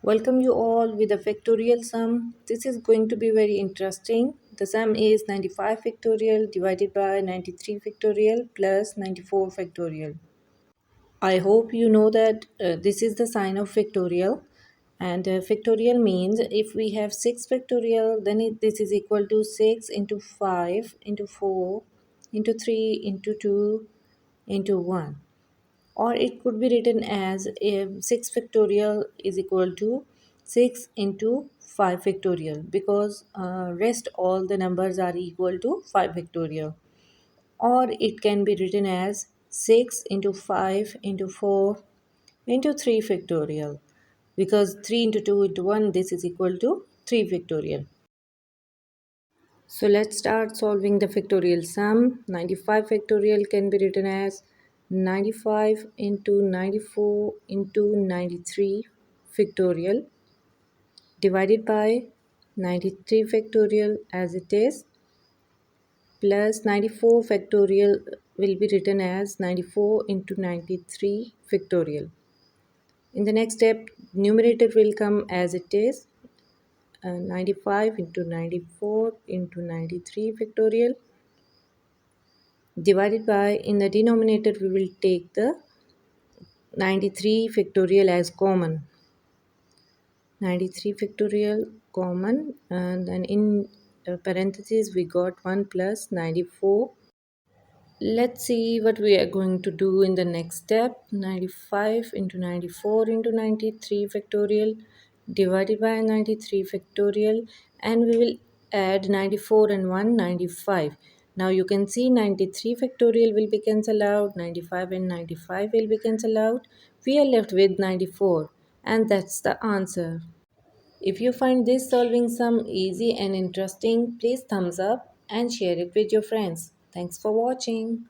Welcome you all with a factorial sum. This is going to be very interesting. The sum is 95 factorial divided by 93 factorial plus 94 factorial. I hope you know that this is the sign of factorial, and factorial means if we have 6 factorial, then this is equal to 6 into 5 into 4 into 3 into 2 into 1. Or it could be written as 6 factorial is equal to 6 into 5 factorial, because rest all the numbers are equal to 5 factorial. Or it can be written as 6 into 5 into 4 into 3 factorial, because 3 into 2 into 1, this is equal to 3 factorial. So let's start solving the factorial sum. 95 factorial can be written as 95 into 94 into 93 factorial divided by 93 factorial as it is, plus 94 factorial will be written as 94 into 93 factorial. In the next step, numerator will come as it is, 95 into 94 into 93 factorial divided by, in the denominator we will take the 93 factorial as common. 93 factorial common, and then in parentheses we got 1 plus 94. Let's see what we are going to do in the next step. 95 into 94 into 93 factorial divided by 93 factorial, and we will add 94 and 1, 95. Now you can see 93 factorial will be cancelled out, 95 and 95 will be cancelled out. We are left with 94, and that's the answer. If you find this solving sum easy and interesting, please thumbs up and share it with your friends. Thanks for watching.